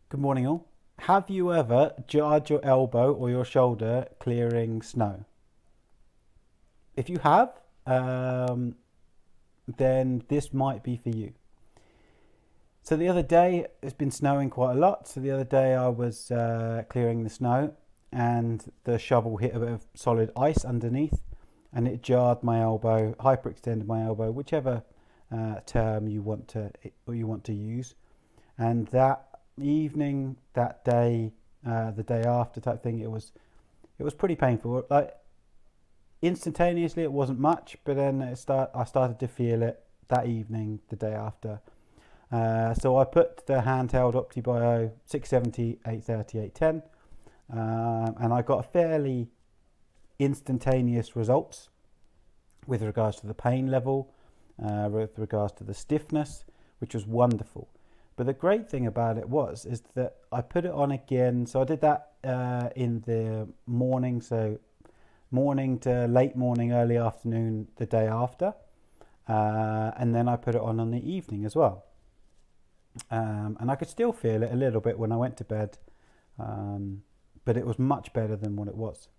Good morning, all. Have you ever jarred your elbow or your shoulder clearing snow? If you have, then this might be for you. So the other day, it's been snowing quite a lot. So the other day, I was clearing the snow, and the shovel hit a bit of solid ice underneath, and it jarred my elbow, hyperextended my elbow, whichever term you want to use. And that evening, that day, the day after type thing, it was pretty painful. Like instantaneously, it wasn't much, but then I started to feel it that evening, the day after. So I put the handheld OptiBio 670, 830, 810, and I got fairly instantaneous results with regards to the pain level, with regards to the stiffness, which was wonderful. But the great thing about it is that I put it on again. So I did that in the morning, so morning to late morning, early afternoon, the day after, and then I put it on the evening as well. And I could still feel it a little bit when I went to bed, but it was much better than what it was.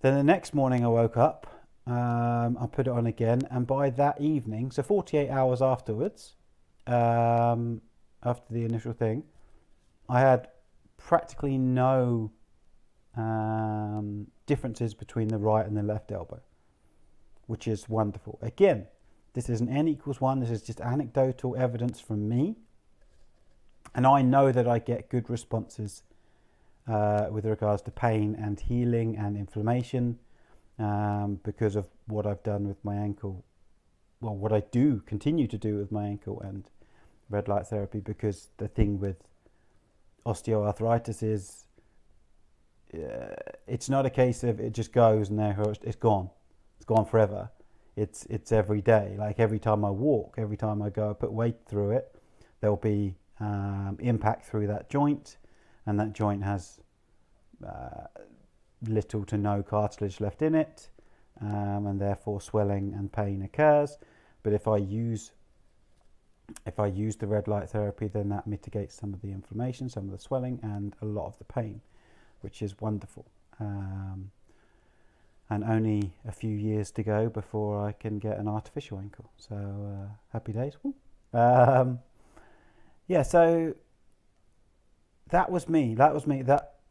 Then the next morning I woke up, I put it on again, and by that evening, so 48 hours afterwards, after the initial thing, I had practically no differences between the right and the left elbow, which is wonderful. Again, this isn't n equals 1, this is just anecdotal evidence from me, and I know that I get good responses with regards to pain and healing and inflammation because of what I've done with my ankle, well, what I do continue to do with my ankle and red light therapy, because the thing with osteoarthritis is it's not a case of it just goes and there it's gone forever. It's every day. Like every time I walk, every time I go put weight through it, there'll be impact through that joint, and that joint has little to no cartilage left in it, and therefore swelling and pain occurs. But if I use the red light therapy, then that mitigates some of the inflammation, some of the swelling, and a lot of the pain, which is wonderful. And only a few years to go before I can get an artificial ankle. So happy days. Yeah, so that was me.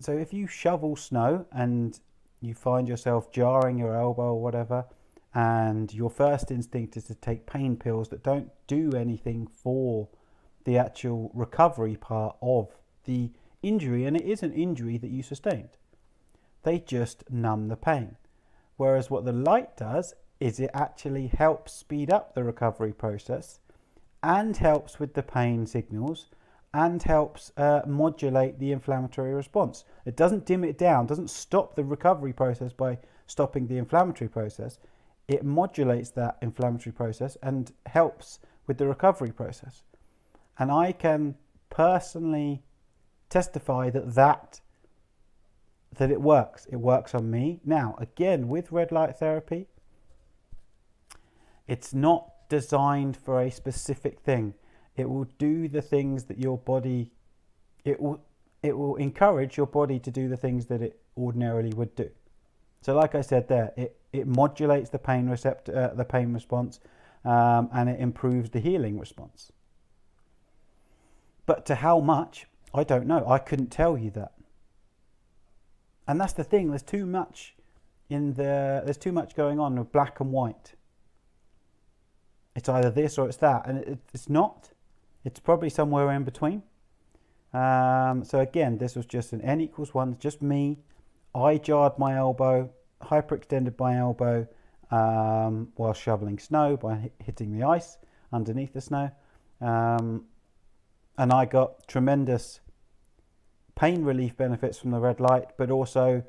So if you shovel snow and you find yourself jarring your elbow or whatever, and your first instinct is to take pain pills that don't do anything for the actual recovery part of the injury, and it is an injury that you sustained, they just numb the pain. Whereas what the light does is it actually helps speed up the recovery process and helps with the pain signals and helps modulate the inflammatory response. It doesn't dim it down, doesn't stop the recovery process by stopping the inflammatory process. It modulates that inflammatory process and helps with the recovery process. And I can personally testify that it works. It works on me. Now, again, with red light therapy, it's not designed for a specific thing. It will do the things that your body, it will encourage your body to do the things that it ordinarily would do. So like I said there, it modulates the pain response, and it improves the healing response. But to how much, I don't know. I couldn't tell you that. And that's the thing. There's too much going on with black and white. It's either this or it's that, and it's not. It's probably somewhere in between. So again, this was just an n equals 1, just me. I jarred my elbow, hyperextended my elbow while shoveling snow by hitting the ice underneath the snow. And I got tremendous pain relief benefits from the red light, but also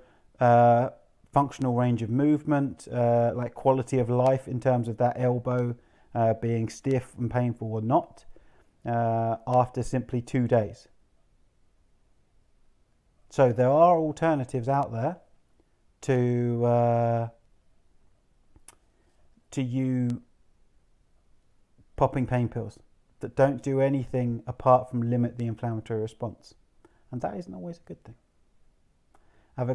functional range of movement, like quality of life in terms of that elbow being stiff and painful or not, after simply 2 days. So there are alternatives out there to you popping pain pills. that don't do anything apart from limit the inflammatory response. And that isn't always a good thing. Have a great